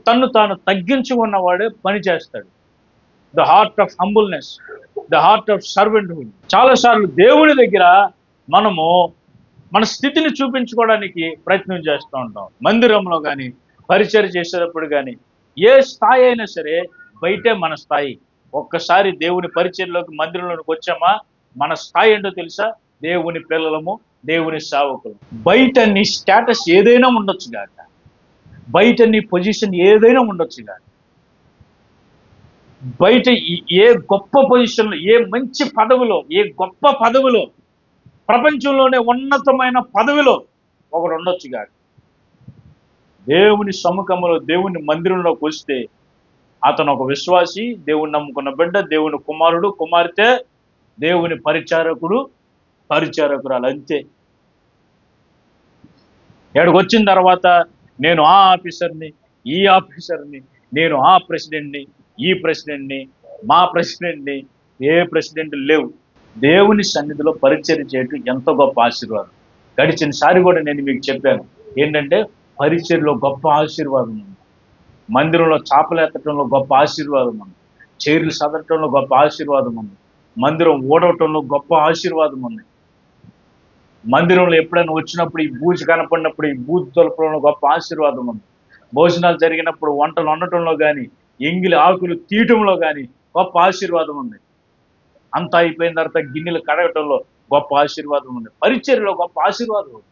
తన్ను తాను తగ్గించుకున్నవాడే పని చేస్తాడు. The heart of humbleness, the heart of servanthood. చాలాసార్లు దేవుని దగ్గర మనము మన స్థితిని చూపించుకోవడానికి ప్రయత్నం చేస్తూ ఉంటాం. మందిరంలో కానీ, పరిచర్య చేసేటప్పుడు కానీ, ఏ స్థాయి అయినా సరే బయటే మన స్థాయి. ఒక్కసారి దేవుని పరిచర్యలోకి, మందిరంలోకి వచ్చామా, మన స్థాయి ఏంటో తెలుసా? దేవుని పిల్లలము, దేవుని సేవకులు. బయట నీ స్టేటస్ ఏదైనా ఉండొచ్చు గాక, బయట నీ పొజిషన్ ఏదైనా ఉండొచ్చు గాక, బయట ఏ గొప్ప పొజిషన్లో, ఏ మంచి పదవిలో, ఏ గొప్ప పదవిలో, ప్రపంచంలోనే ఉన్నతమైన పదవిలో ఒకడు ఉండొచ్చు గాక, దేవుని సముఖంలో, దేవుని మందిరంలోకి వస్తే అతను ఒక విశ్వాసి, దేవుని నమ్ముకున్న బిడ్డ, దేవుని కుమారుడు, కుమార్తె, దేవుని పరిచారకుడు, పరిచారకురాలు, అంతే. ఇక్కడికి వచ్చిన తర్వాత నేను ఆ ఆఫీసర్ని, ఈ ఆఫీసర్ని, నేను ఆ ప్రెసిడెంట్ని, ఈ ప్రెసిడెంట్ని, మా ప్రెసిడెంట్ని, ఏ ప్రెసిడెంట్ లేవు. దేవుని సన్నిధిలో పరిచర్య చేయటం ఎంత గొప్ప ఆశీర్వాదం. గడిచినసారి కూడా నేను మీకు చెప్పాను ఏంటంటే, పరిచర్యలో గొప్ప ఆశీర్వాదం ఉంది, మందిరంలో చాపలెత్తటంలో గొప్ప ఆశీర్వాదం ఉంది, చైర్లు సదరటంలో గొప్ప ఆశీర్వాదం ఉంది, మందిరం ఓడవటంలో గొప్ప ఆశీర్వాదం ఉంది, మందిరంలో ఎప్పుడైనా వచ్చినప్పుడు ఈ బూజు కనపడినప్పుడు ఈ బూజు తొలపడంలో గొప్ప ఆశీర్వాదం ఉంది, భోజనాలు జరిగినప్పుడు వంటలు వండటంలో కానీ, ఎంగిలి ఆకులు తీయటంలో కానీ గొప్ప ఆశీర్వాదం ఉంది, అంతా అయిపోయిన తర్వాత గిన్నెలు కడగటంలో గొప్ప ఆశీర్వాదం ఉంది, పరిచర్యలో గొప్ప ఆశీర్వాదం ఉంది.